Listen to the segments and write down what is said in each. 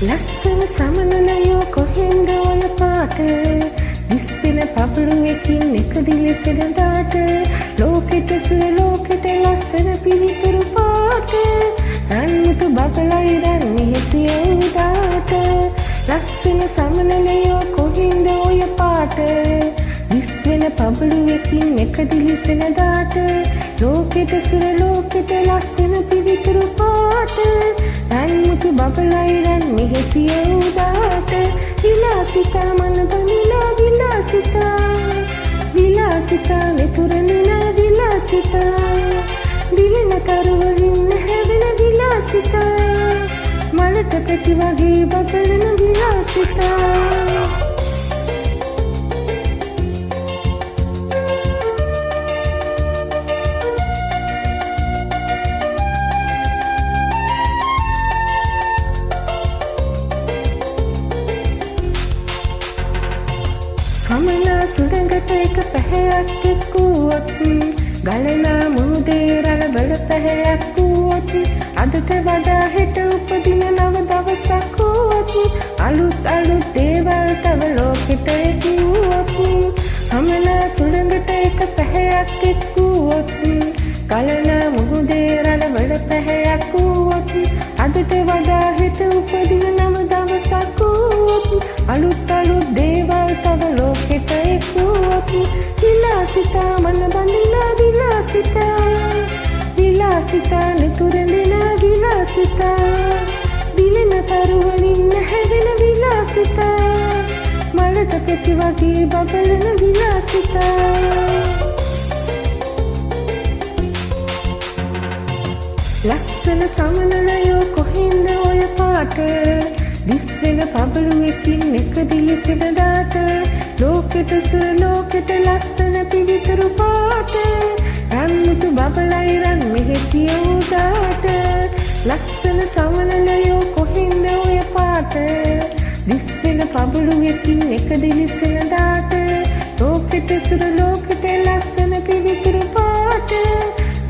ලස්සන සමනලයෝ කොහෙන්ද ඔය පාට දිස්වෙන පබළුවකින් එක දිලිසෙන දාට ලෝකෙට සුර ලෝකෙට ලස්සන පිළිතුරු පාට රන්මුතු බබලයි රන් මිහිසිය උදාට ලස්සන සමනලයෝ කොහෙන්ද ඔය පාට දිස්වෙන පබළුවකින් එක දිලිසෙන දාට ලෝකෙට සුර ලෝකෙට ලස්සන පිළිතුරු පාට රන්මුතු බබලයි රන් මිහිසිය උදාට විලාසිතා මන බඳිනා විලාසිතා නිතුරනිනා විලාසිතා දිලින කරුවලින් හැවෙන විලාසිතා මලට පැටි වගේ බබලන විලාසිතා කමලා සුළඟට එක පැහැයක් එක්කුවොත් ගලනා මුහුදේ රළබල පැහැයක් වුවොත් අදට වඩා හෙට උපදින නව දවසක් වුවොත් අලුත් දේවල් තව ලෝකෙට එක්වුවොත් කමලා සුළඟට එක පැහැයක් එක්කුවොත් ගලනා මුහුදේ රළබල පැහැයක් වුවොත් අදට වඩා හෙට උපදින නව දවසක් වුවොත් අලුත් දේවල් තව ලෝකෙට එක්වුවොත් විලාසිතා මන බඳිනා විලාසිතා නිතුරැඳෙනා විලාසිතා දිලින තරුවලින් හැවෙන විලාසිතා මලට පෙති වගේ බබලන විලාසිතා ලස්සන සමනලයෝ කොහෙන්ද ඔය පාට දිස්වෙන පබළුවකින් එක දිලිසෙන දාට ලෝකෙට සුර ලෝකෙට ලස්සන පිළිතුරු පාට රන්මුතු බබලයි රන් මිහිසිය උදාට ලස්සන සමනලයෝ කොහෙන්ද ඔය පාට දිස්වෙන පබළුවකින් එක දිලිසෙන දාට ලෝකෙට සුර ලෝකෙට ලස්සන පිළිතුරු පාට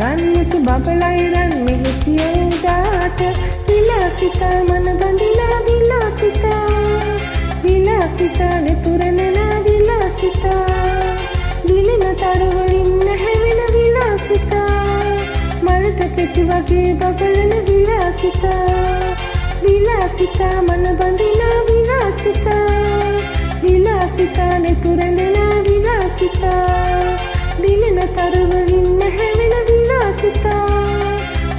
රන්මුතු බබලයි රන් මිහිසිය උදාට විලාසිතා මන බඳිනා විලාසිතා නිතුරැඳෙනා විලාසිතා දිලින තරුවලින් හැවෙන විලාසිතා මලට පෙති වගේ බබලන විලාසිතා මන බඳිනා විලාසිතා නිතුරැඳෙනා විලාසිතා දිලින තරුවලින් හැවෙන විලාසිතා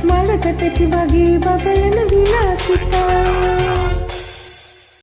මලට පෙති වගේ බබලන විලාසිතා